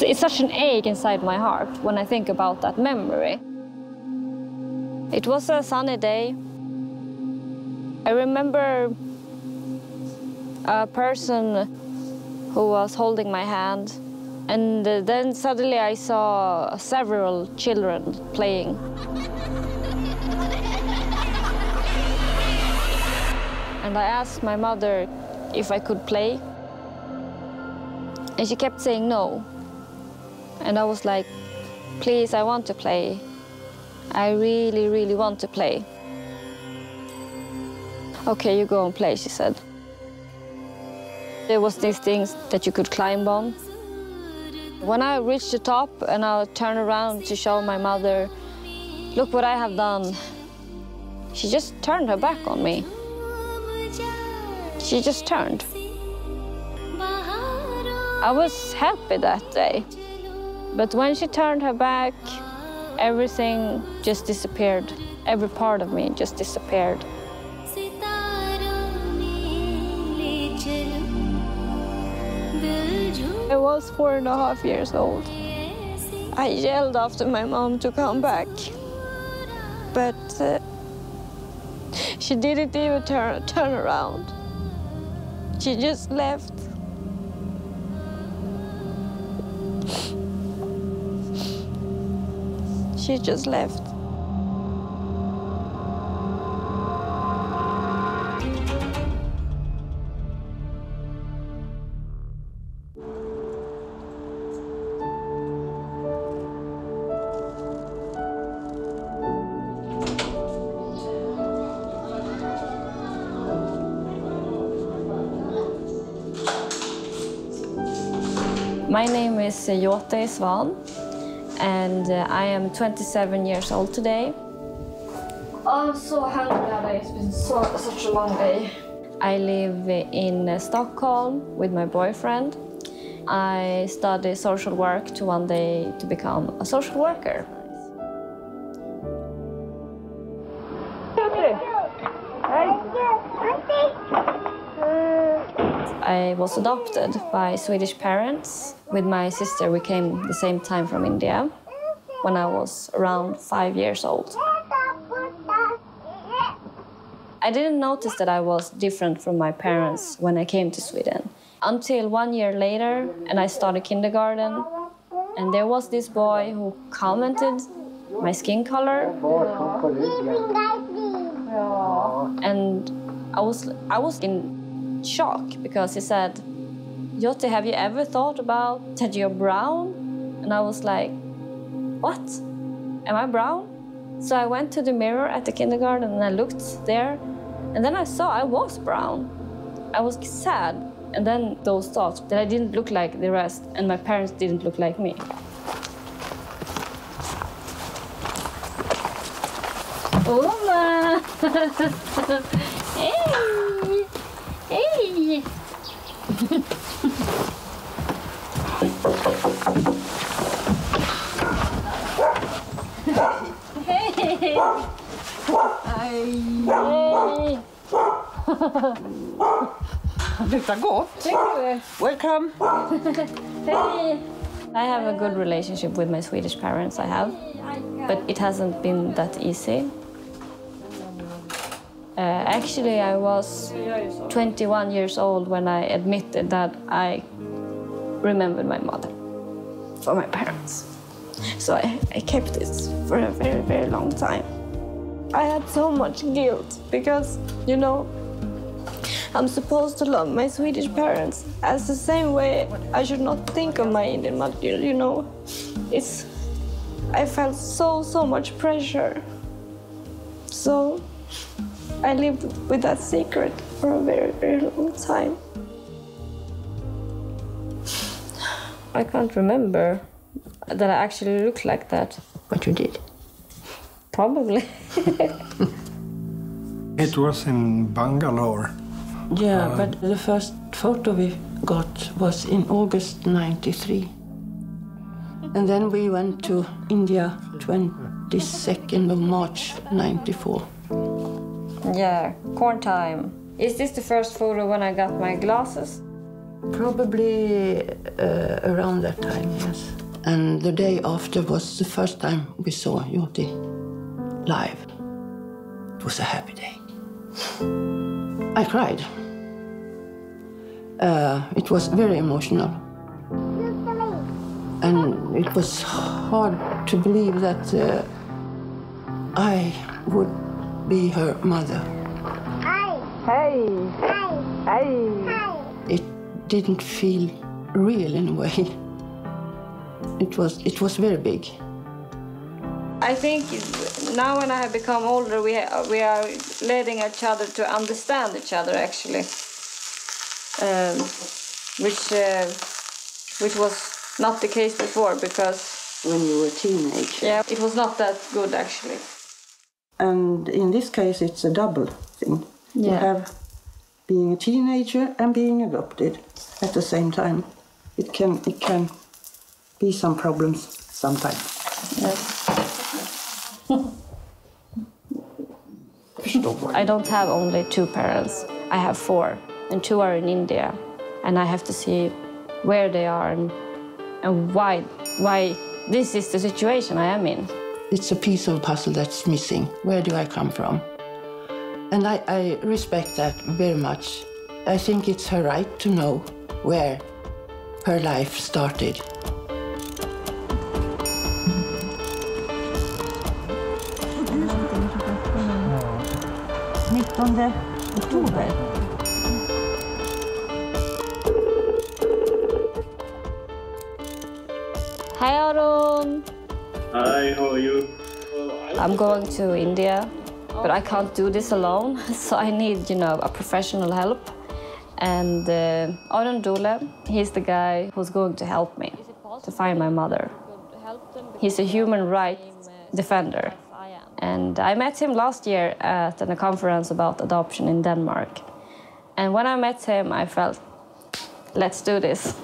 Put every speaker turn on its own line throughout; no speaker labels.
It's such an ache inside my heart when I think about that memory. It was a sunny day. I remember a person who was holding my hand, and then suddenly I saw several children playing. And I asked my mother if I could play, and she kept saying no. And I was like, please, I want to play. I really, really want to play. Okay, you go and play, she said. There was these things that you could climb on. When I reached the top and I turned around to show my mother, look what I have done, she just turned her back on me. She just turned. I was happy that day. But when she turned her back, everything just disappeared. Every part of me just disappeared. I was 4.5 years old. I yelled after my mom to come back. But she didn't even turn around. She just left. She just left. My name is Jote Svan, and I am 27 years old today. I'm so hungry. It's been such a long day. I live in Stockholm with my boyfriend. I study social work to one day to become a social worker. I was adopted by Swedish parents. With my sister, we came the same time from India when I was around 5 years old. I didn't notice that I was different from my parents when I came to Sweden. Until 1 year later, and I started kindergarten, and there was this boy who commented my skin color. And I was in shock because he said, Jotte, have you ever thought about that you're brown? And I was like, what? Am I brown? So I went to the mirror at the kindergarten and I looked there, and then I saw I was brown. I was sad, and then those thoughts that I didn't look like the rest and my parents didn't look like me. Hola! Hey! Hey! Hey! Hey!
Luktar gott. Welcome.
Hey! I have a good relationship with my Swedish parents, I have, but it hasn't been that easy. Actually, I was 21 years old when I admitted that I remembered my mother for my parents. So I kept this for a very, very long time. I had so much guilt because, you know, I'm supposed to love my Swedish parents as the same way I should not think of my Indian mother, you know. I felt so much pressure. So I lived with that secret for a very, very long time. I can't remember that I actually looked like that.
But you did.
Probably.
It was in Bangalore.
Yeah, but the first photo we got was in August 93. And then we went to India 22nd of March 94.
Yeah, corn time. Is this the first photo when I got my glasses?
Probably around that time, yes. And the day after was the first time we saw Joti live. It was a happy day. I cried. It was very emotional. And it was hard to believe that I would be her mother. Hey! Hey! It didn't feel real in a way. It was very big.
I think now when I have become older, we are letting each other to understand each other actually, which was not the case before because
when you were a teenager.
Yeah, it was not that good actually.
And in this case, it's a double thing.
Yeah.
You have being a teenager and being adopted at the same time. It can be some problems sometimes.
Yes. I don't have only 2 parents. I have 4, and 2 are in India, and I have to see where they are and why this is the situation I am in.
It's a piece of the puzzle that's missing. Where do I come from? And I respect that very much. I think it's her right to know where her life started. Oktober.
Hi, Arun.
Hi, how are you?
I'm going to India, but I can't do this alone, so I need, a professional help. And Arun Dule, he's the guy who's going to help me to find my mother. He's a human rights defender. And I met him last year at a conference about adoption in Denmark. And when I met him, I felt, let's do this.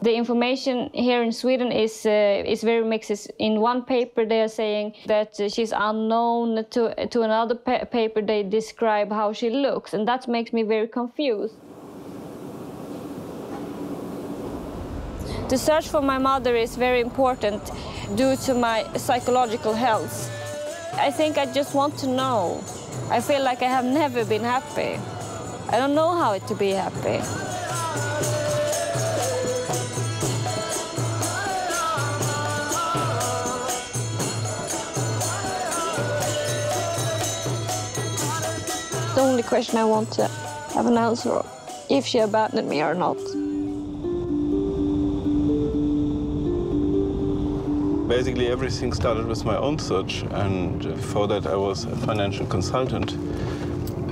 The information here in Sweden is very mixed. In one paper, they are saying that she's unknown. To another paper, they describe how she looks. And that makes me very confused. The search for my mother is very important due to my psychological health. I think I just want to know. I feel like I have never been happy. I don't know how to be happy. The only question I want to have an answer on, if she abandoned me or not.
Basically, everything started with my own search, and before that I was a financial consultant,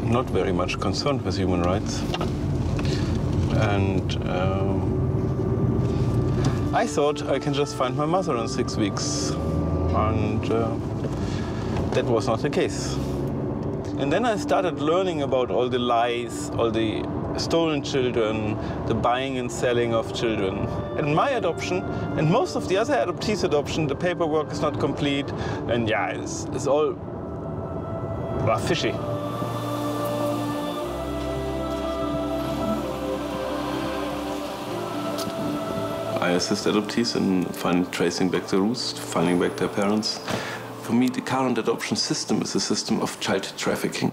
not very much concerned with human rights. And I thought I can just find my mother in 6 weeks, and that was not the case. And then I started learning about all the lies, all the stolen children, the buying and selling of children. And my adoption, and most of the other adoptees' adoption, the paperwork is not complete, and yeah, it's all fishy. I assist adoptees in tracing back the roots, finding back their parents. For me, the current adoption system is a system of child trafficking.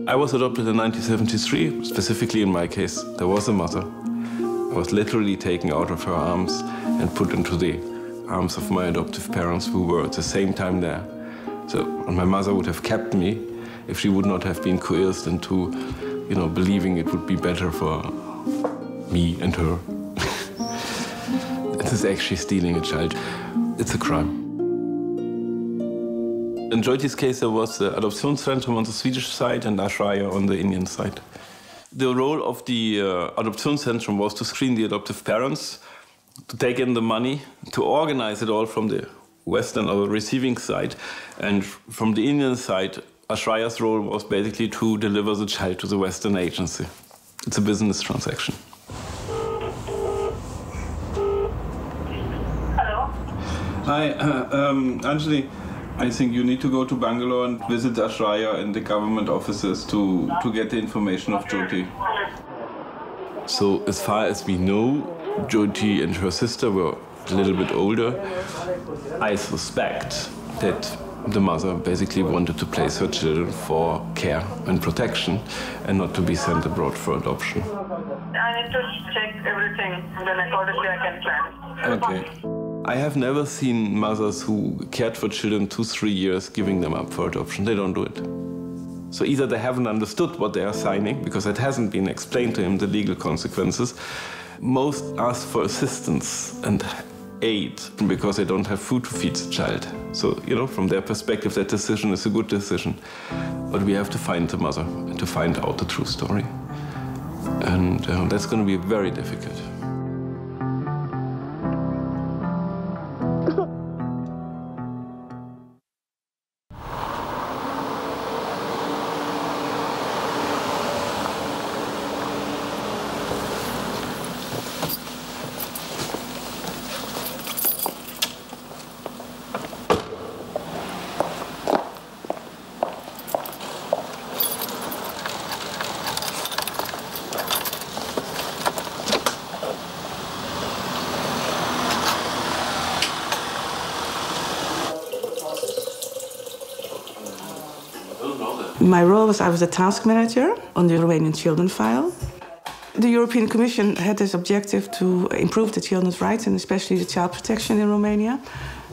I was adopted in 1973. Specifically in my case, there was a mother. I was literally taken out of her arms and put into the arms of my adoptive parents, who were at the same time there. So my mother would have kept me if she would not have been coerced into, believing it would be better for me and her. This is actually stealing a child. It's a crime. In Joyti's case, there was the Adoptionszentrum on the Swedish side and Ashraya on the Indian side. The role of the Adoptionszentrum was to screen the adoptive parents, to take in the money, to organize it all from the Western or the receiving side. And from the Indian side, Ashraya's role was basically to deliver the child to the Western agency. It's a business transaction.
Hi, Anjali.
I think you need to go to Bangalore and visit Ashraya and the government offices to get the information of Jyoti. So as far as we know, Jyoti and her sister were a little bit older. I suspect that the mother basically wanted to place her children for care and protection and not to be sent abroad for adoption.
I need to check everything, and then accordingly I can plan.
Okay. I have never seen mothers who cared for children 2-3 years giving them up for adoption. They don't do it. So either they haven't understood what they are signing, because it hasn't been explained to him, the legal consequences. Most ask for assistance and aid because they don't have food to feed the child. So, from their perspective, that decision is a good decision. But we have to find the mother and to find out the true story. And that's going to be very difficult.
My role was I was a task manager on the Romanian children file. The European Commission had this objective to improve the children's rights and especially the child protection in Romania.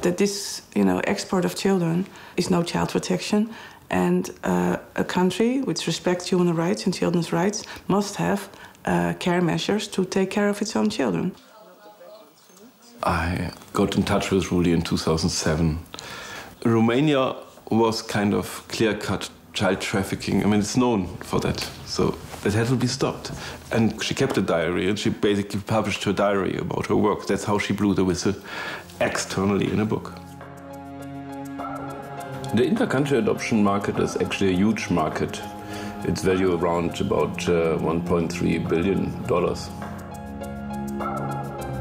That this, export of children is no child protection, and a country which respects human rights and children's rights must have care measures to take care of its own children.
I got in touch with Ruli in 2007. Romania was kind of clear-cut child trafficking. I mean, it's known for that. So that had to be stopped. And she kept a diary, and she basically published her diary about her work. That's how she blew the whistle externally in a book. The inter-country adoption market is actually a huge market. It's valued around about $1.3 billion.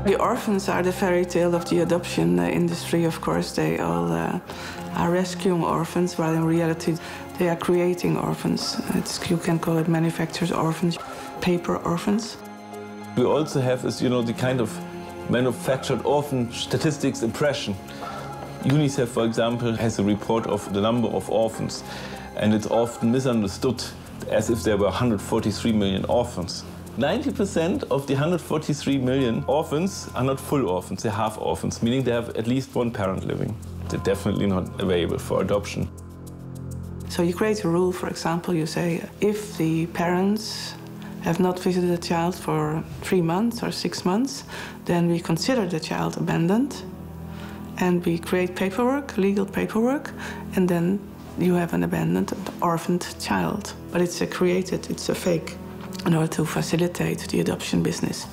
The orphans are the fairy tale of the adoption industry, of course. They all are rescuing orphans, while in reality they are creating orphans. You can call it manufactured orphans, paper orphans.
We also have this, the kind of manufactured orphan statistics impression. UNICEF, for example, has a report of the number of orphans, and it's often misunderstood as if there were 143 million orphans. 90% of the 143 million orphans are not full orphans, they're half orphans, meaning they have at least one parent living. They're definitely not available for adoption.
So you create a rule, for example, you say if the parents have not visited the child for 3 months or 6 months, then we consider the child abandoned, and we create paperwork, legal paperwork, and then you have an abandoned, orphaned child. But it's it's a fake, in order to facilitate the adoption business.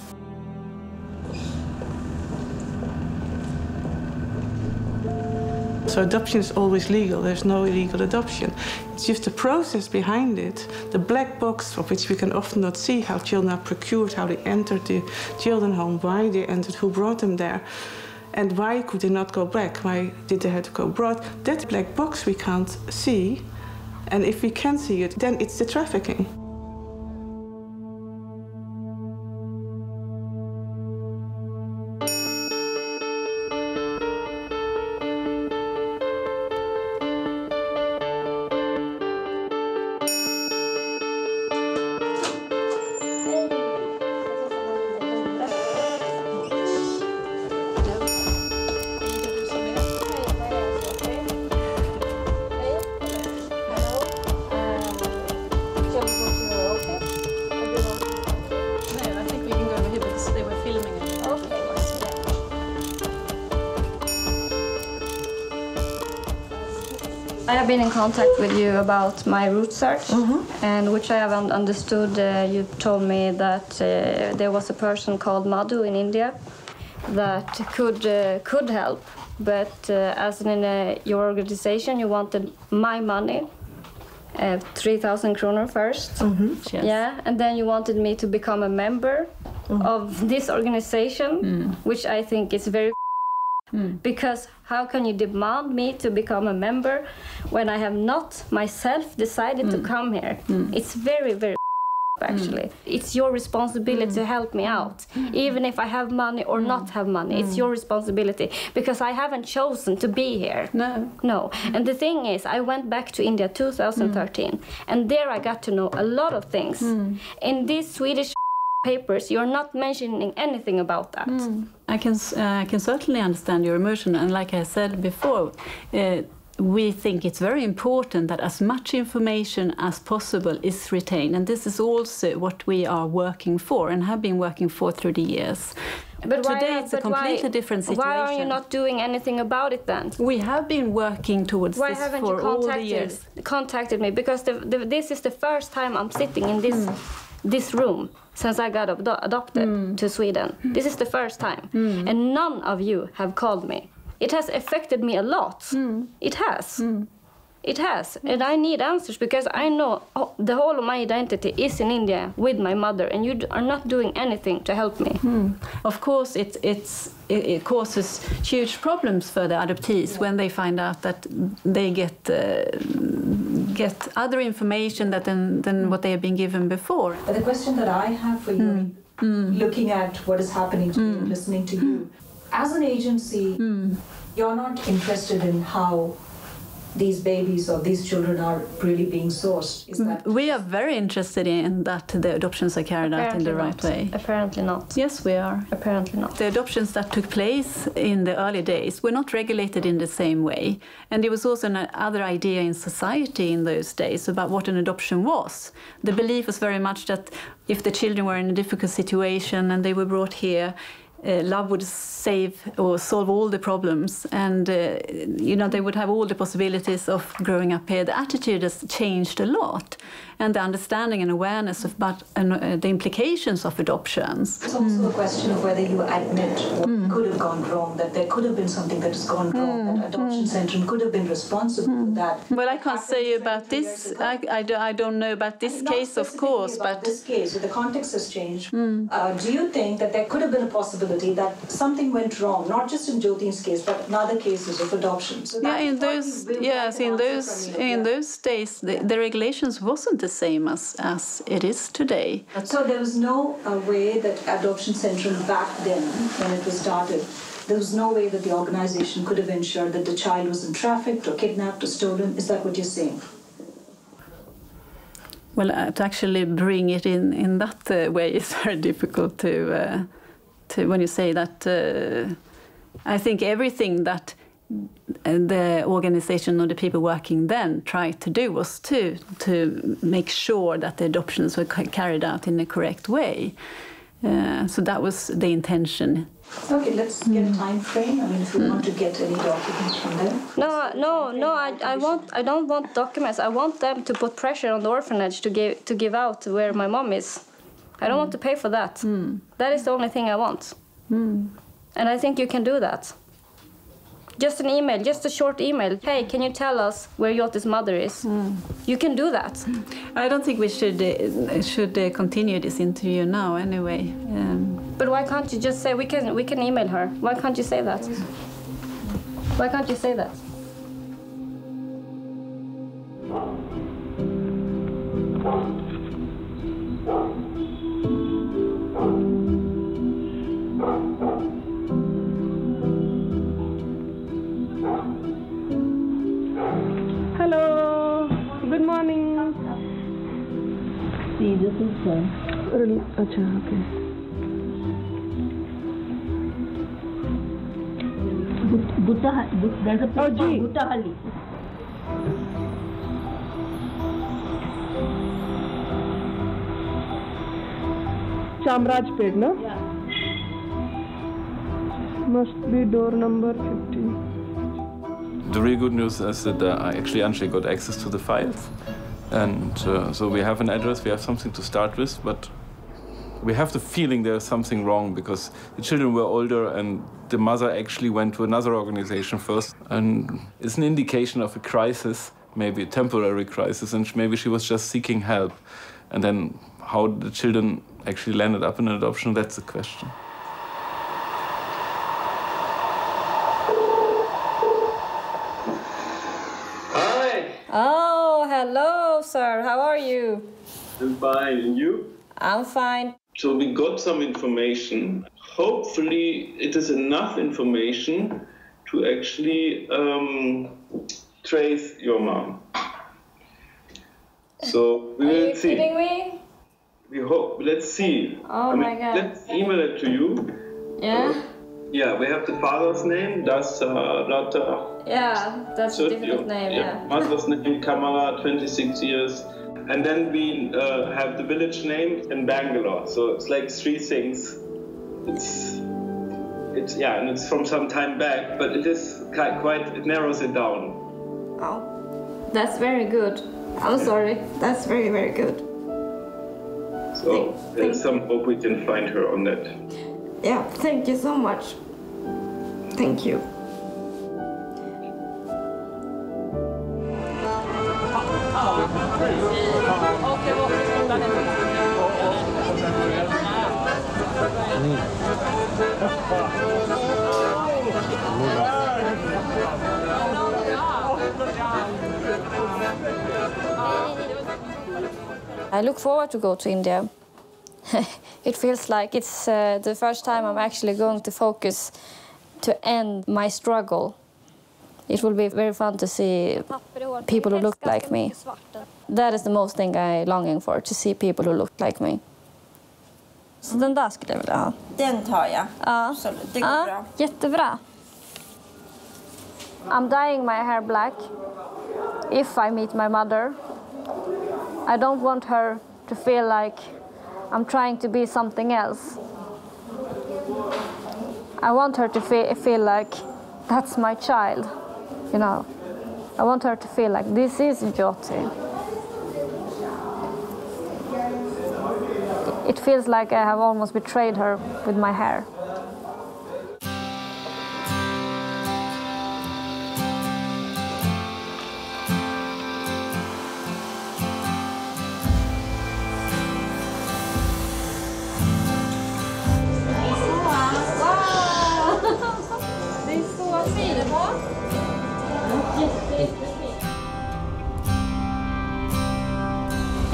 So adoption is always legal. There's no illegal adoption. It's just the process behind it, the black box of which we can often not see how children are procured, how they entered the children's home, why they entered, who brought them there, and why could they not go back? Why did they have to go abroad? That black box we can't see, and if we can see it, then it's the trafficking.
I have been in contact with you about my root search, and which I have understood. You told me that there was a person called Madhu in India that could help, but as in your organization, you wanted my money, 3,000 kroner first.
Yes.
Yeah, and then you wanted me to become a member of this organization, which I think is very. Because how can you demand me to become a member when I have not myself decided to come here? It's very, very actually. It's your responsibility to help me out. Even if I have money or not have money, it's your responsibility. Because I haven't chosen to be here. No. And the thing is, I went back to India 2013, and there I got to know a lot of things. In these Swedish papers, you're not mentioning anything about that.
I can certainly understand your emotion, and like I said before, we think it's very important that as much information as possible is retained, and this is also what we are working for and have been working for through the years. But today it's a completely different situation.
Why are you not doing anything about it then?
We have been working towards this for all the years.
Contacted me? Because this is the first time I'm sitting in this room since I got adopted to Sweden. This is the first time. And none of you have called me. It has affected me a lot. It has. It has. And I need answers because I know the whole of my identity is in India with my mother, and you are not doing anything to help me.
Of course, it causes huge problems for the adoptees when they find out that they get other information than what they have been given before.
But the question that I have for you, looking at what is happening to you, listening to you, as an agency, you're not interested in how these babies or these children are really being sourced. Is that
we are very interested in that the adoptions are carried out in the right way.
Apparently not.
Yes, we are.
Apparently not.
The adoptions that took place in the early days were not regulated in the same way. And there was also another idea in society in those days about what an adoption was. The belief was very much that if the children were in a difficult situation and they were brought here, love would save or solve all the problems, and they would have all the possibilities of growing up here. The attitude has changed a lot, and the understanding and awareness of the implications of adoptions.
It's also a question of whether you admit what could have gone wrong, that there could have been something that has gone wrong, that adoption centre could have been responsible for that.
Well, I can't say about this. I don't know about this case, of course, but
this case, the context has changed. Do you think that there could have been a possibility that something went wrong, not just in Jyoti's case, but in other cases of adoption? So
in those days, the regulations wasn't the same as it is today.
So there was no way that Adoption Central back then, when it was started, there was no way that the organization could have ensured that the child wasn't trafficked or kidnapped or stolen. Is that what you're saying?
Well, to actually bring it in that way is very difficult to when you say that. I think everything that the organization or the people working then tried to do was to make sure that the adoptions were carried out in the correct way. So that was the intention.
Okay, let's get a time frame. I mean, if you want to get any documents from them.
No. I don't want documents. I want them to put pressure on the orphanage to give out where my mom is. I don't want to pay for that. That is the only thing I want. And I think you can do that. Just an email, just a short email. Hey, can you tell us where Jyoti's mother is? You can do that.
I don't think we should continue this interview now anyway.
But why can't you just say we can email her? Why can't you say that? Why can't you say that?
Hello, good morning.
See, this is
Acha, okay.
There's a place called Guttahalli.
Chamrajpet, no?
Yeah.
Must be door number 15.
The really good news is that I actually got access to the files. And so we have an address, we have something to start with, but we have the feeling there's something wrong because the children were older and the mother actually went to another organization first. And it's an indication of a crisis, maybe a temporary crisis, and maybe she was just seeking help. And then how the children actually landed up in adoption, that's the question.
Hello, sir. How are you?
I'm fine. And you?
I'm fine.
So we got some information. Hopefully it is enough information to actually trace your mom. So we will see.
Are you kidding me?
We hope. Let's see.
Oh my God.
Let's email it to you.
Yeah?
Yeah, we have the father's name. That's Rata.
Yeah, that's a difficult name, yeah.
Mother's name, Kamala, 26 years. And then we have the village name in Bangalore. So it's like 3 things. It's and it's from some time back, but it is quite, it narrows it down.
Oh, that's very good. I'm sorry. That's very, very good.
So there's some hope we can find her on that.
Yeah, thank you so much. Thank you. I look forward to go to India. It feels like it's the first time I'm actually going to focus to end my struggle. It will be very fun to see people who look like me. That is the most thing I'm longing for, to see people who look like me. Så den där skulle jag vilja ha.
Den tar jag.
Ja.
Absolut, det går bra.
Jättebra. I'm dyeing my hair black if I meet my mother. I don't want her to feel like I'm trying to be something else. I want her to feel like that's my child, you know. I want her to feel like this is Jyoti. It feels like I have almost betrayed her with my hair.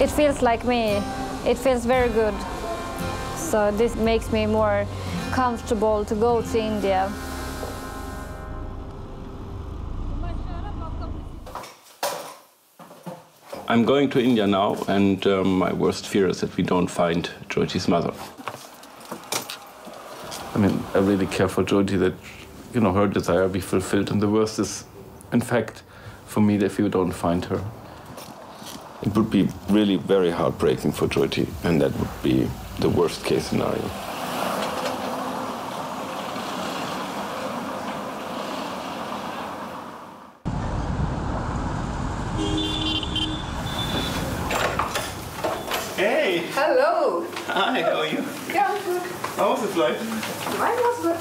It feels like me. It feels very good. So this makes me more comfortable to go to India.
I'm going to India now, and my worst fear is that we don't find Jyoti's mother. I mean, I really care for Jyoti, that, you know, her desire be fulfilled, and the worst is, in fact, for me, if you don't find her. It would be really very heartbreaking for Jyoti, and that would be the worst case scenario. Hey!
Hello!
Hi, how are you?
Yeah, I'm good.
How was the flight?
Mine was good.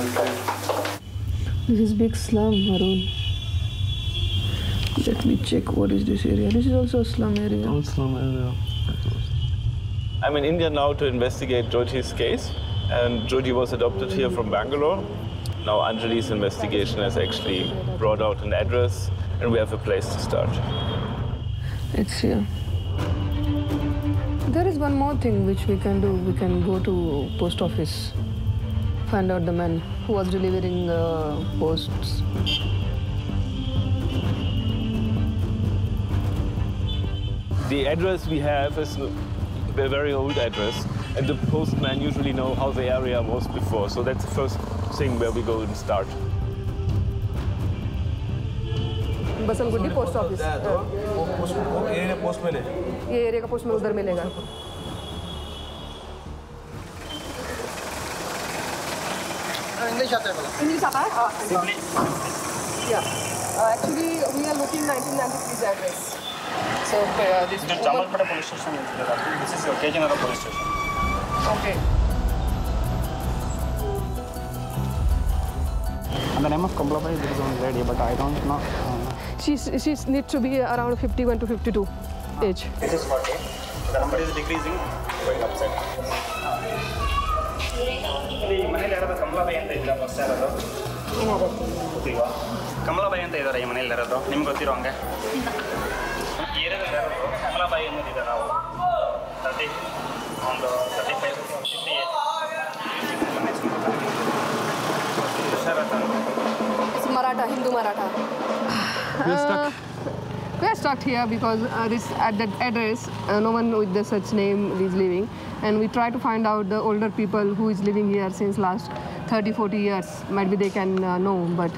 Okay.
This is big slum, Arun. Let me check what is this area. This is also a slum area.
Oh, slum area. I'm in India now to investigate Jyoti's case. And Jyoti was adopted here from Bangalore. Now Anjali's investigation has actually brought out an address, and we have a place to start.
It's here. There is one more thing which we can do. We can go to post office, find out the man who was delivering posts.
The address we have is a very old address, and the postman usually know how the area was before. So that's the first thing where we go and start.
Basanagudi post office
area postman है
ये area का postman उधर मिलेगा
English आता है बोला
English आता है simply actually we are looking 1993 address so this is Jamalpata police station this is your Kejanara police station okay
and the name of Kamala is on ready but I don't know
she needs to be around 51 to 52 age
this is 40 the number is decreasing going upside ಮನೆಯಲ್ಲಿ ಯಾರಾದ್ರೂ ಕಮಲಾಬಾಯಿ ಅಂತ ಇದ್ದೀರಾ first ಯಾರಾದ್ರು ಗೊತ್ತಿಲ್ವಾ ಕಮಲಾಬಾಯಿ ಅಂತ ಇದ್ದಾರೆ ಈ ಮನೆಯಲ್ಲಿ ಯಾರಾದ್ರು ನಿಮ್ಗೆ ಗೊತ್ತಿರೋ ಹಂಗೆ
It's Maratha, Hindu Maratha.
We are stuck here because at that address, no one with the such name is living, and we try to find out the older people who is living here since last 30-40 years. Might be they can know, but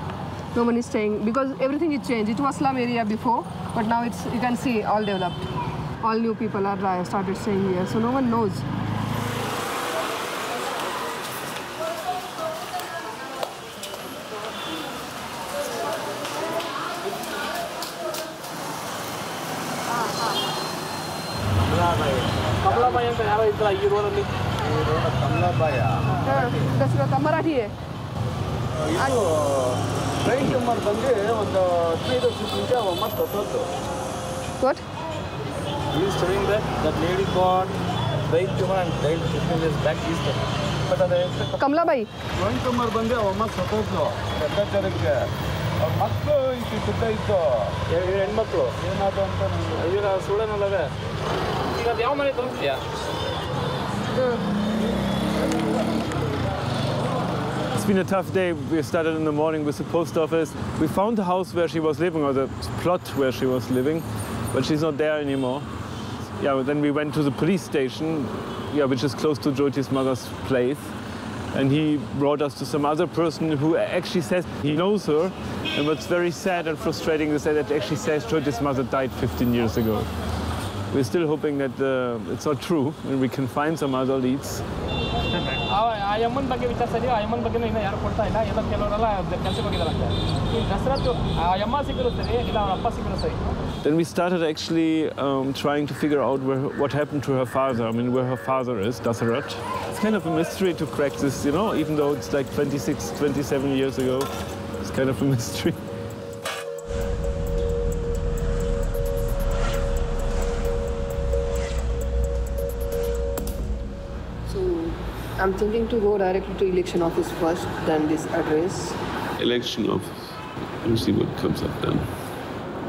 no one is staying because everything is changed. It was slum area before, but now it's, you can see, all developed. All new people are started staying here, so no one knows. Marathi hai. What?
He is telling that lady got very human and died 15 years back.
Kamla Bai.
It's been a tough day. We started in the morning with the post office. We found the house where she was living, or the plot where she was living, but she's not there anymore. Yeah, then we went to the police station, yeah, which is close to Jyoti's mother's place. And he brought us to some other person who actually says he knows her. And what's very sad and frustrating is that it actually says Jyoti's mother died 15 years ago. We're still hoping that it's not true and we can find some other leads. Then we started actually trying to figure out what happened to her father. I mean, where her father is, Dasarat. It's kind of a mystery to crack this, you know, even though it's like 26, 27 years ago. It's kind of a mystery.
I'm thinking to go directly to election office first, then this address.
Election office. We'll see what comes up then.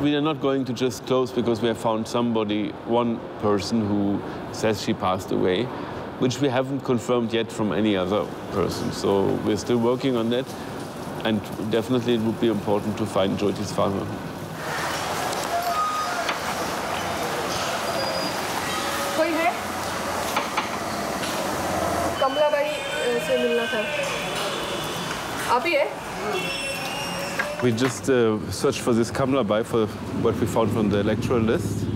We are not going to just close because we have found somebody, one person who says she passed away, which we haven't confirmed yet from any other person. So we're still working on that. And definitely it would be important to find Jyoti's father.
कोई है? कमला by से मिलना था. आप ही है?
We just searched for this Kamla Bai for what we found from the electoral list.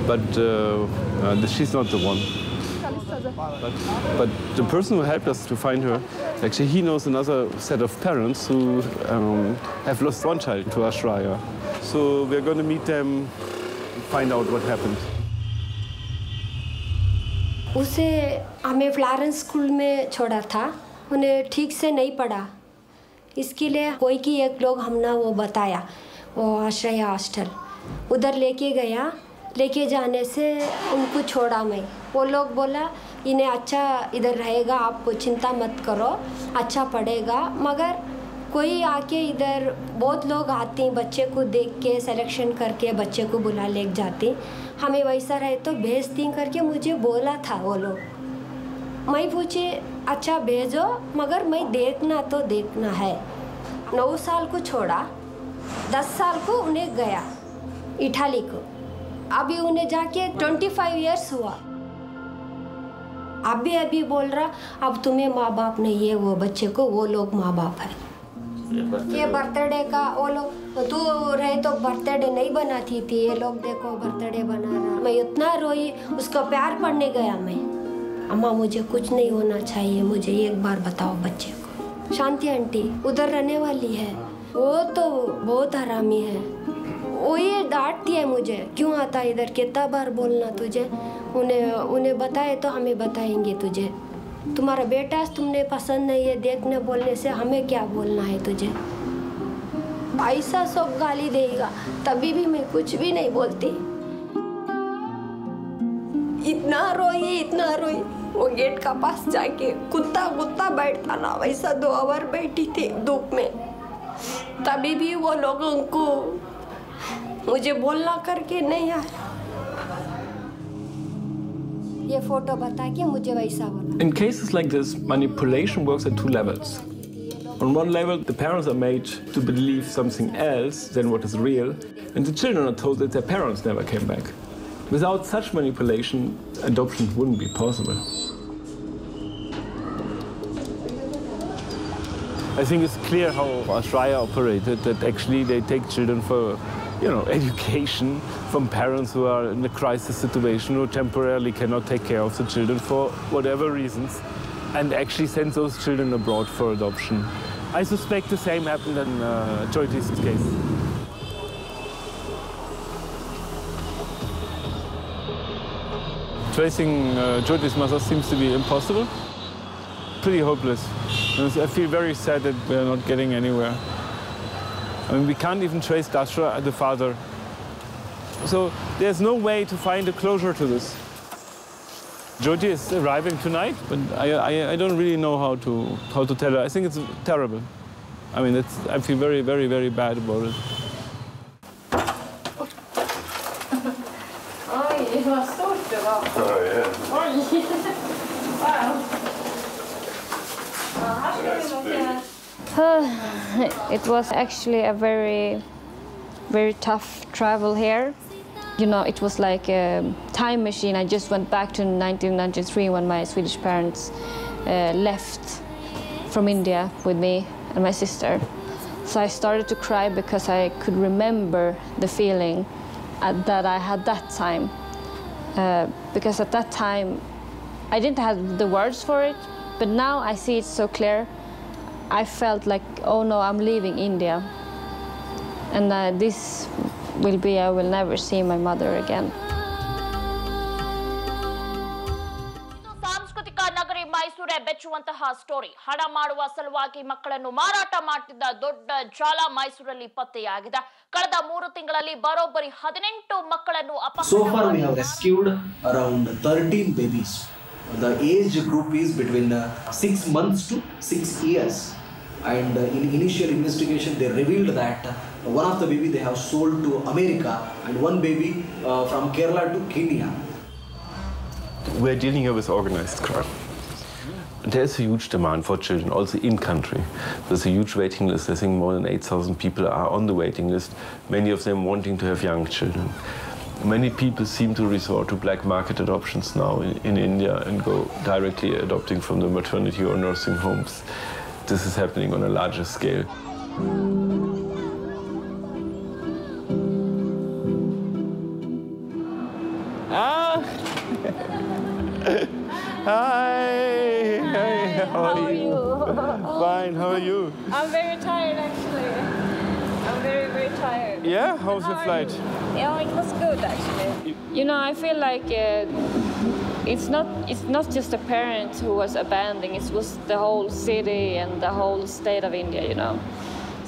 But she's not the one. But the person who helped us to find her, actually he knows another set of parents who have lost one child to Ashraya. So we're going to meet them, find out what happened.
उसे हमें Florence school में छोड़ा था, उन्हें ठीक से नहीं पढ़ा, इसके लिए कोई की एक लोग हमने वो बताया, वो आश्रय हॉस्टल उधर लेके गया, लेके जाने से उनको छोड़ा मैं, वो लोग बोला इन्हें अच्छा इधर रहेगा, आपको चिंता मत करो, अच्छा पढ़ेगा, मगर कोई आके इधर बहुत लोग आते हैं, बच्चे को देख के सिलेक्शन करके बच्चे को बुला ले जाते, हमें वैसा रहे तो भेज दी करके मुझे बोला था वो लोग. मैं पूछे अच्छा भेजो, मगर मैं देखना तो देखना है. 9 साल को छोड़ा, 10 साल को उन्हें गया इटाली को, अभी उन्हें जाके 25 इयर्स हुआ. अभी बोल रहा अब तुम्हें माँ बाप नहीं है, वो बच्चे को वो लोग माँ बाप है. ये बर्थडे का वो लोग तू रहे तो बर्थडे नहीं बनाती थी, ये लोग देखो बर्थडे बना रहा. मैं इतना रोई, उसका प्यार पढ़ने गया मैं. अम्मा मुझे कुछ नहीं होना चाहिए, मुझे एक बार बताओ बच्चे को. शांति आंटी उधर रहने वाली है, वो तो बहुत हरामी है, वो ये डांटती है मुझे, क्यों आता इधर, कितना बार बोलना तुझे. उन्हें बताए तो हमें बताएंगे तुझे, तुम्हारा बेटा तुमने पसंद नहीं है, देखने बोलने से हमें क्या बोलना है तुझे. ऐसा सब गाली देगा, तभी भी मैं कुछ भी नहीं बोलती. इतना रोई, वो गेट का पास जाके कुत्ता बैठता ना, वैसा 2 आवर बैठी थी धूप में. तभी भी वो लोगों को मुझे बोलना करके नहीं आया। ये फोटो बता के मुझे वैसा बोला।
In cases like this, manipulation works at two levels. On one level, the parents are made to believe something else than what is real, and the children are told that their parents never came back. Without such manipulation, adoption wouldn't be possible.
I think it's clear how Australia operated, that actually they take children for, education from parents who are in a crisis situation, who temporarily cannot take care of the children for whatever reasons, and actually send those children abroad for adoption. I suspect the same happened in Jyoti's case. Tracing Jyoti's mother seems to be impossible, pretty hopeless. I feel very sad that we are not getting anywhere. I mean, we can't even trace Dashra, the father. So there's no way to find a closure to this. Jyoti is arriving tonight, but I don't really know how to tell her. I think it's terrible. I mean, I feel very, very, very bad about it.
Oj, vad stort det var. Oj. Wow. It was actually a very, very tough travel here. It was like a time machine. I just went back to 1993 when my Swedish parents left from India with me and my sister. So I started to cry because I could remember the feeling that I had that time. Because at that time, I didn't have the words for it, but now I see it so clear. I felt like, oh no, I'm leaving India. And this will be, I will never see my mother again.
ಸಾಂಸ್ಕೃತಿಕ ನಗರಿ ಮೈಸೂರೇ ಬೆಚ್ಚುವಂತಹ story. ಹಣ ಮಾಡುವ ಸಲುವಾಗಿ ಮಕ್ಕಳನ್ನು ಮಾರಾಟ ಮಾಡುತ್ತಿದ್ದ ದೊಡ್ಡ ಜಾಲ ಮೈಸೂರಲ್ಲಿ ಪತ್ತೆಯಾಗಿದೆ. ಕಳೆದ 3 ತಿಂಗಳಲ್ಲಿ ಬರೋಬ್ಬರಿ 18 ಮಕ್ಕಳನ್ನು
So far we have rescued around 13 babies. The age group is between 6 months to 6 years. And in initial investigation they revealed that one of the baby they have sold to America and one baby from Kerala to Kenya.
We're dealing here with organized crime. There's a huge demand for children, also in country. There's a huge waiting list. I think more than 8,000 people are on the waiting list, many of them wanting to have young children. Many people seem to resort to black market adoptions now in India and go directly adopting from the maternity or nursing homes. This is happening on a larger scale. Hi. How are you? Fine. How are you?
I'm very tired, actually. I'm very, very tired.
Yeah? How's your flight?
Yeah, it was good, actually. I feel like it's not just a parent who was abandoning, it was the whole city and the whole state of India,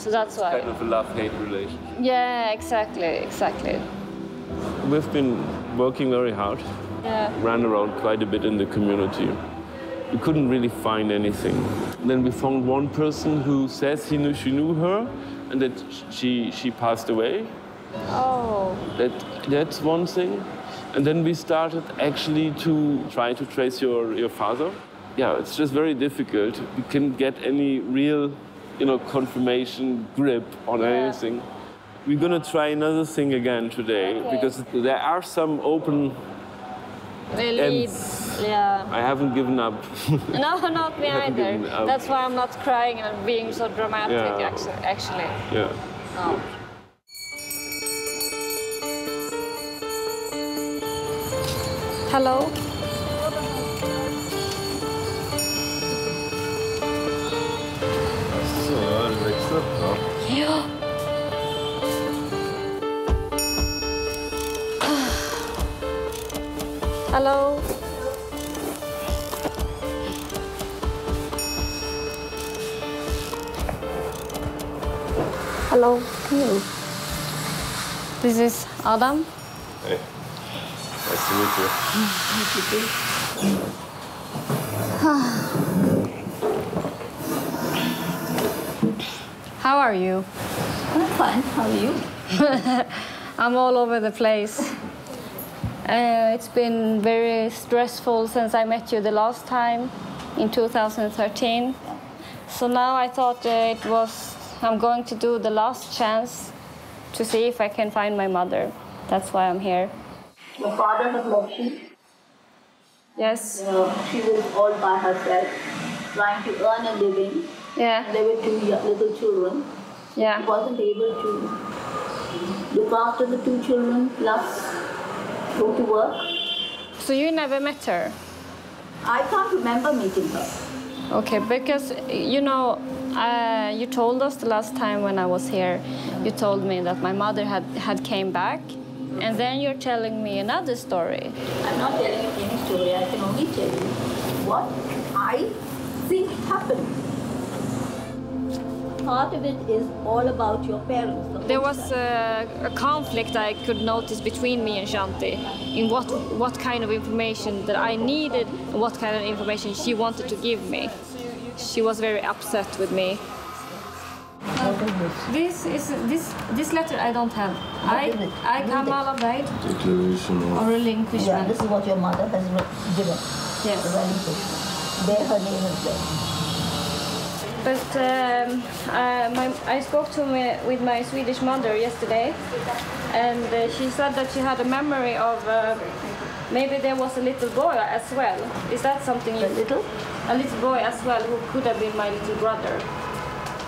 So that's why.
Kind of a love-hate relationship.
Yeah, exactly.
We've been working very hard.
Yeah.
Ran around quite a bit in the community. We couldn't really find anything. Then we found one person who says she knew her and that she passed away.
Oh.
That's one thing. And then we started actually to try to trace your father. Yeah, it's just very difficult. We can't get any real, confirmation, grip on anything. We're going to try another thing again today because there are some open ends.
Yeah.
I haven't given up.
No, not me either. That's why I'm not crying and being so dramatic, actually.
Yeah.
No. Hello?
Så, det växer upp då.
Ja. Hello? Hello? This is Adam.
Hey. Nice to meet you.
How are you?
I'm fine. How are you?
I'm all over the place. It's been very stressful since I met you the last time in 2013. So now I thought I'm going to do the last chance to see if I can find my mother. That's why I'm here.
Your father had left you.
Yes.
She was all by herself, trying to earn a living.
Yeah.
There were two little children.
Yeah.
She wasn't able to look after the two children, plus go to work.
So you never met her?
I can't remember meeting her.
Okay, because, you know, you told us the last time when I was here, you told me that my mother had came back, and then you're telling me another story.
I'm not telling you any story. I can only tell you what I think happened. Part of it is all about your parents.
There was a conflict I could notice between me and Shanti in what kind of information that I needed and what kind of information she wanted to give me. She was very upset with me. This letter I don't have. I come alibi.
Declaration
or relinquishment.
Yeah, this is what your mother has given.
Yes.
The relinquishment. There her name is there.
But I spoke with my Swedish mother yesterday, and she said that she had a memory of maybe there was a little boy as well. Is that something you... A little boy as well who could have been my little brother.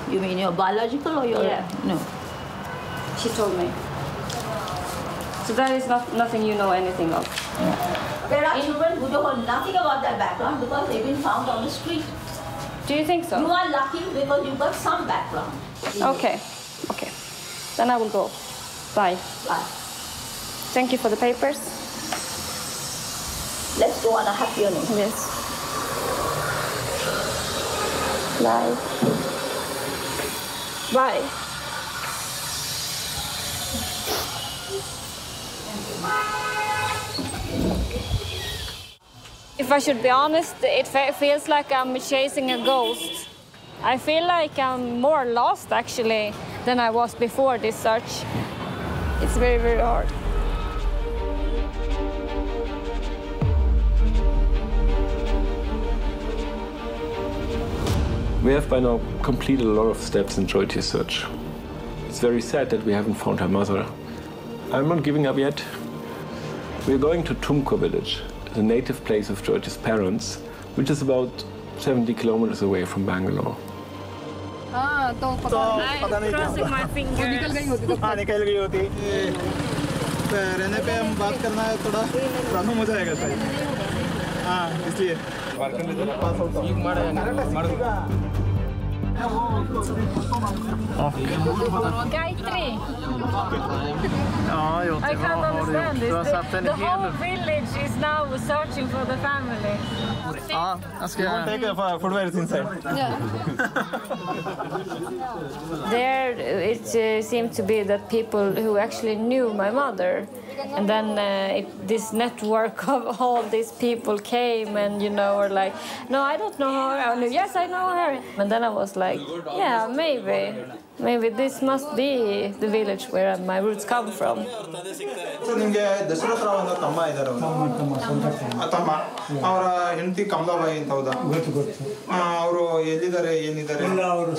You mean your biological or your...
Yeah.
No.
She told me. So that is nothing you know anything of.
Yeah. There are children who don't know nothing about their background because they've been found on the street.
Do you think so?
You are lucky because you've got some background.
Okay. Okay. Then I will go. Bye.
Bye.
Thank you for the papers.
Let's go on a happier note.
Yes. Bye. Bye. If I should be honest, it feels like I'm chasing a ghost. I feel like I'm more lost, actually, than I was before this search. It's very, very hard.
We have by now completed a lot of steps in Jyoti's search. It's very sad that we haven't found her mother. I'm not giving up yet. We're going to Tumkur village, the native place of Jyoti's parents, which is about 70 kilometers away from Bangalore.
I'm crossing my fingers.
निकल गई होती रहने पे हम बात करना है थोड़ा प्रॉब्लम हो जाएगा सही हाँ इसलिए
Gayatri. I can't understand this. The whole village is now searching for the family.
Take footwear inside.
Yeah. There it seemed to be that people who actually knew my mother, and then this network of all these people came and, you know, were like, no, I don't know her. Yes, I know her. And then I was like, yeah, maybe this must be the village where my roots come from.
ನಿಮಗೆ ದಶರಥ ರಾವ್ ಅಂತ ತಮ್ಮ ಇದ್ದಾರೆ ತಮ್ಮ ಅವರ ಹೆಂಡತಿ ಕಮಲಾಬಾಯಿ ಅಂತ ಹೌದಾ ಅವರು ಎಲ್ಲಿದ್ದಾರೆ ಏನಿದ್ದಾರೆ ಯಾರು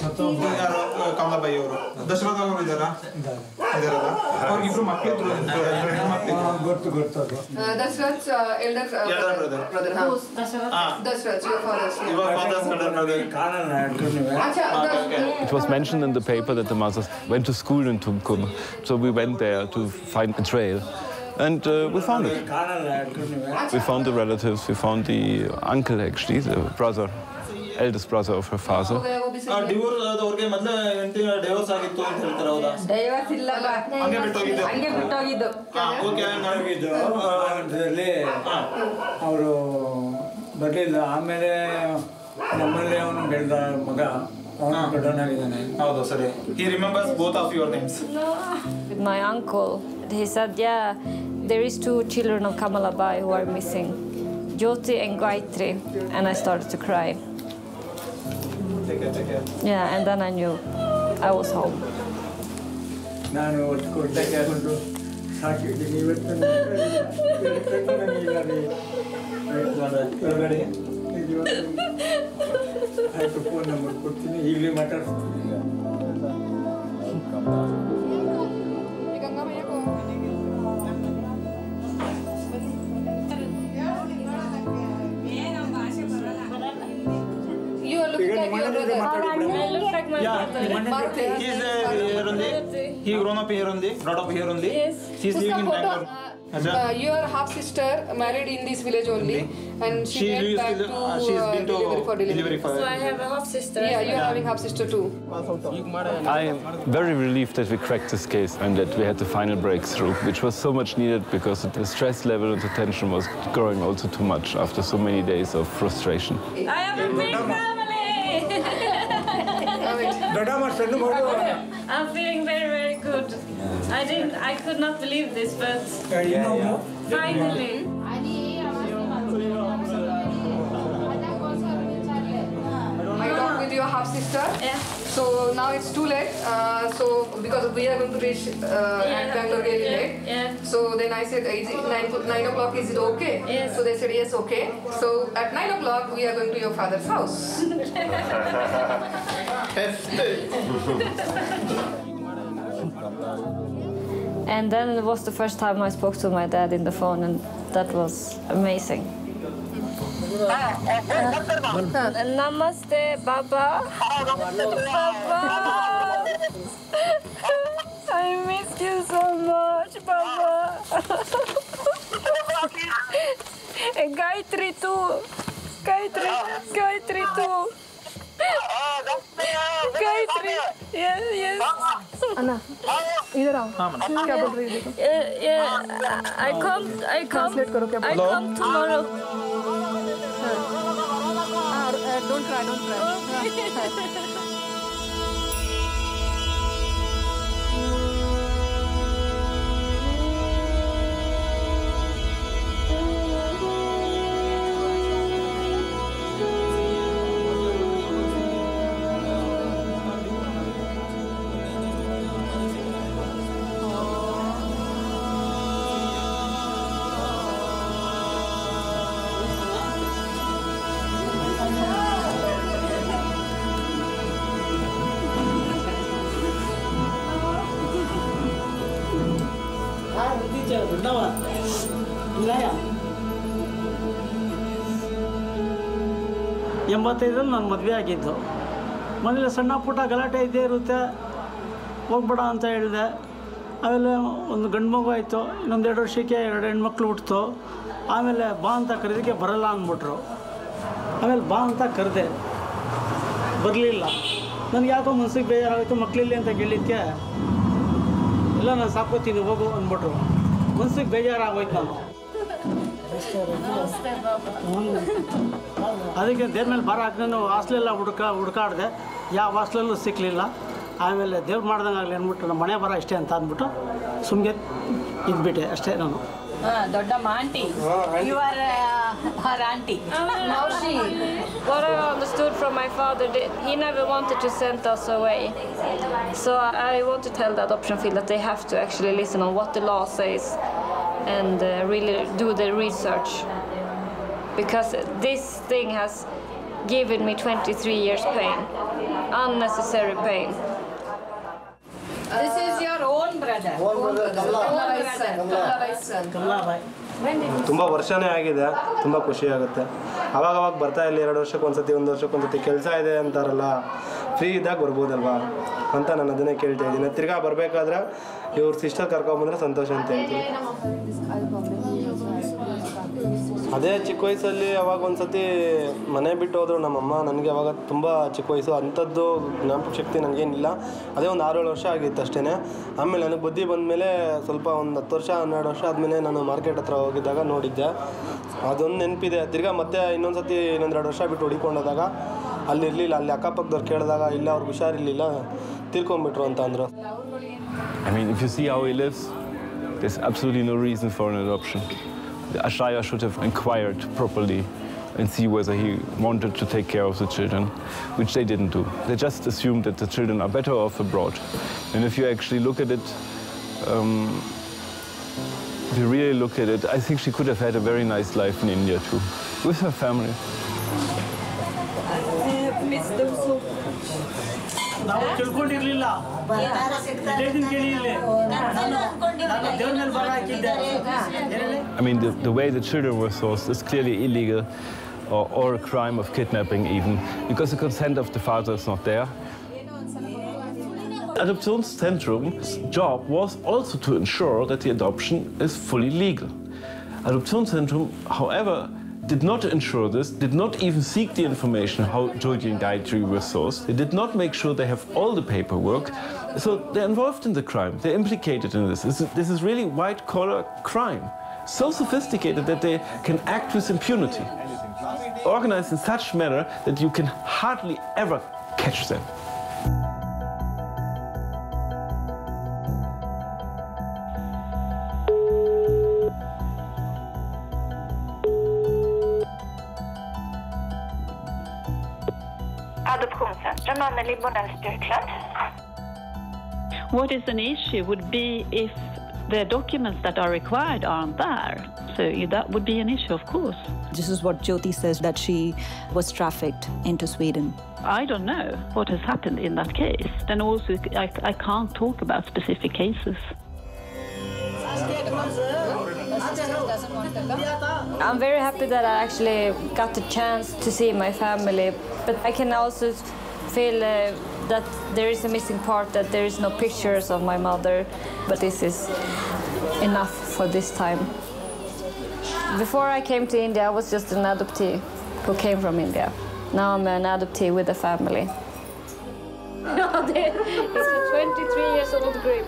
ಕಮಲಾಬಾಯಿ ಅವರು ದಶರಥ ಅವರು ಇದ್ದಾರಾ ಇದಾರಲ್ಲ ಅವ್ರಿಗಿಬ್ರು ಮಕ್ಕಳಿದ್ರು ಗೊತ್ತು
Dashrath's elder brother.
Who's
Dashrath, your father's.
Your father's elder brother.
It was mentioned in the paper that the mothers went to school in Tumkur, so we went there to find a trail. And we found it. We found the relatives, we found the uncle actually, the brother, eldest brother of her father.
ಅವರು ಬರಲಿಲ್ಲ ಆಮೇಲೆ ನಮ್ಮಲ್ಲಿ ಅವನು ಬೆಳೆದ ಮಗ ಅವನು ದೊಡ್ಡವನಾಗಿದ್ದಾನೆ
ಹೌದು ಸರಿ he remembers both of your names
With my uncle, he said, yeah, there is 2 children of Kamalabai who are missing, Jyoti and Gayatri, and I started to cry.
Take care.
Yeah, and then I knew I was home.
ನಾನು ಒಟ್ಟು ಕೊಡ್ಲಿಕ್ಕೆ ಹಾಕೊಂಡು ಸಾಕಿದ್ದೀನಿ ಇವತ್ತು ಒಳಗಡೆ ಆಯಿತು phone number ಕೊಡ್ತೀನಿ ಈಗಲೇ ಮಾತಾಡ್ತೀನಿ
You are looking like your brother. I look like my brother.
He's here only. He grown up here only, brought up here only.
Yes.
She's living in Bangalore.
Your half sister married in this village only, and she went back to delivery for delivery.
So I have a half sister.
Yeah, you are having half sister too.
I am very relieved that we cracked this case and that we had the final breakthrough, which was so much needed because the stress level and the tension was growing also too much after so many days of frustration.
I have a big family. I'm feeling very, very good. I could not believe this, but finally.
I talked with your half sister.
Yeah.
So now it's too late. So because we are going to reach at Bangalore really late.
Yeah.
So then I said, is it 9 o'clock? Is it okay?
Yes.
So they said yes, okay. So at 9 o'clock we are going to your father's house.
And then it was the first time I spoke to my dad in the phone, and that was amazing. Namaste, Baba. Baba. I miss you so much, Baba. And Gayatri too. Gayatri too. Gayatri. Yes.
Anna, इधर आओ. क्या बोल रही है देखो.
Yeah. I come tomorrow.
Don't cry.
ಎಂಬತ್ತೈದರಲ್ಲಿ ನಾನು ಮದುವೆ ಆಗಿದ್ದು. ಮನೇಲಿ ಸಣ್ಣ ಪುಟ್ಟ ಗಲಾಟೆ ಇದ್ದೇ ಇರುತ್ತೆ, ಹೋಗ್ಬೇಡ ಅಂತ ಹೇಳಿದೆ. ಆಮೇಲೆ ಒಂದು ಗಂಡು ಮಗು ಆಯಿತು, ಇನ್ನೊಂದು 2 ವರ್ಷಕ್ಕೆ 2 ಹೆಣ್ಮಕ್ಳು ಹುಟ್ಟಿತು. ಆಮೇಲೆ ಬಾ ಅಂತ ಕರೆದಕ್ಕೆ ಬರಲ್ಲ ಅಂದ್ಬಿಟ್ರು. ಆಮೇಲೆ ಬಾ ಅಂತ ಕರೆದೆ, ಬರಲಿಲ್ಲ. ನನಗೆ ಯಾಕೋ ಮನಸ್ಸಿಗೆ ಬೇಜಾರಾಯಿತು, ಮಕ್ಕಳಿಲ್ಲ ಅಂತ ಕೇಳಿದ್ದಕ್ಕೆ ಇಲ್ಲ ನಾನು ಸಾಕೋತೀನಿ ಹೋಗು ಅಂದ್ಬಿಟ್ರು. ಮನಸ್ಸಿಗೆ ಬೇಜಾರಾಗೋಯ್ತು ನಾನು. ಅದಕ್ಕೆ ದೇವ್ರ ಮೇಲೆ ಭಾರ ಹಾಕಿ ನಾನು ಹಾಸ್ಟೆಲೆಲ್ಲ ಹುಡುಕಾಡಿದೆ, ಯಾವ ಹಾಸ್ಟೆಲಲ್ಲೂ ಸಿಕ್ಕಲಿಲ್ಲ. ಆಮೇಲೆ ದೇವ್ರು ಮಾಡ್ದಂಗೆ ಆಗಲಿ ಅಂದ್ಬಿಟ್ಟು ನಮ್ಮ ಮನೆ ಬರ ಇಷ್ಟೇ ಅಂತ ಅಂದ್ಬಿಟ್ಟು ಸುಮ್ಮನೆ ಇದ್ಬಿಟ್ಟೆ ಅಷ್ಟೇ ನಾನು.
ದೊಡ್ಡಮ್ಮ aunty, you are her auntie.
Now what I understood from my father, he never wanted to send us away. So I want to tell the adoption field that they have to actually listen on what the law says and really do the research. Because this thing has given me 23 years pain, unnecessary pain.
This is your own brother.
ತುಂಬ ವರ್ಷನೇ ಆಗಿದೆ, ತುಂಬ ಖುಷಿ ಆಗುತ್ತೆ. ಅವಾಗ ಬರ್ತಾ ಇಲ್ಲ, 2 ವರ್ಷಕ್ಕೆ ಒಂದ್ಸತಿ 1 ವರ್ಷಕ್ಕೆ ಒಂದ್ಸತಿ ಕೆಲಸ ಇದೆ ಅಂತಾರಲ್ಲ, ಫ್ರೀ ಇದ್ದಾಗ ಬರ್ಬೋದಲ್ವಾ ಅಂತ ನಾನು ಅದನ್ನೇ ಕೇಳ್ತಾ ಇದ್ದೀನಿ. ತಿರ್ಗಾ ಬರಬೇಕಾದ್ರೆ ಇವ್ರ ಸಿಸ್ಟರ್ ಕರ್ಕೊಂಬಂದ್ರೆ ಸಂತೋಷ ಅಂತ ಹೇಳ್ತೀನಿ. ಅದೇ ಚಿಕ್ಕ ವಯಸ್ಸಲ್ಲಿ ಅವಾಗ ಒಂದ್ಸತಿ ಮನೆ ಬಿಟ್ಟು ಹೋದ್ರು ನಮ್ಮಮ್ಮ. ನನಗೆ ಅವಾಗ ತುಂಬ ಚಿಕ್ಕ ವಯಸ್ಸು, ಅಂಥದ್ದು ಜ್ಞಾಪಕ ಶಕ್ತಿ ನನಗೇನಿಲ್ಲ. ಅದೇ ಒಂದು 6-7 ವರ್ಷ ಆಗಿತ್ತು ಅಷ್ಟೇ. ಆಮೇಲೆ ನನಗೆ ಬುದ್ಧಿ ಬಂದಮೇಲೆ ಸ್ವಲ್ಪ ಒಂದು 10 ವರ್ಷ 12 ವರ್ಷ ಆದಮೇಲೆ ನಾನು ಮಾರ್ಕೆಟ್ ಹತ್ರ ಹೋಗಿದ್ದಾಗ ನೋಡಿದ್ದೆ. ಅದೊಂದು ನೆನಪಿದೆ. ತಿರ್ಗಾ ಮತ್ತೆ ಇನ್ನೊಂದು ಸತಿ 1-2 ವರ್ಷ ಬಿಟ್ಟು ಹುಡುಕೊಂಡೋದಾಗ ಅಲ್ಲಿರಲಿಲ್ಲ. ಅಲ್ಲಿ ಅಕ್ಕಪಕ್ಕದವ್ರು ಕೇಳಿದಾಗ ಇಲ್ಲ ಅವ್ರಿಗೆ ಹುಷಾರಿರಲಿಲ್ಲ, ತೀರ್ಕೊಂಡ್ಬಿಟ್ರು ಅಂತ ಅಂದರು.
I mean, if you see how he lives, there's absolutely no reason for an adoption. The Ashaya should have inquired properly and see whether he wanted to take care of the children, which they didn't do. They just assumed that the children are better off abroad. And if you actually look at it, if you really look at it, I think she could have had a very nice life in India too, with her family. I mean, the way the children were sourced is clearly illegal, or a crime of kidnapping even, because the consent of the father is not there. Adoptionszentrum's job was also to ensure that the adoption is fully legal. Adoptionszentrum, however, did not ensure this, did not even seek the information how Georgie and Gayatri were sourced. They did not make sure they have all the paperwork. So they're involved in the crime. They're implicated in this. This is really white-collar crime. So sophisticated that they can act with impunity. Organized in such manner that you can hardly ever catch them.
Adoptionscentrum, Anneli Bornell-Styrklund.
What is an issue would be if the documents that are required aren't there. So that would be an issue, of course.
This is what Jyoti says, that she was trafficked into Sweden.
I don't know what has happened in that case. And also, I can't talk about specific cases.
I'm very happy that I actually got the chance to see my family, but I can also feel that there is a missing part, that there is no pictures of my mother, but this is enough for this time. Before I came to India, I was just an adoptee who came from India. Now I'm an adoptee with a family. It's a 23 years old group.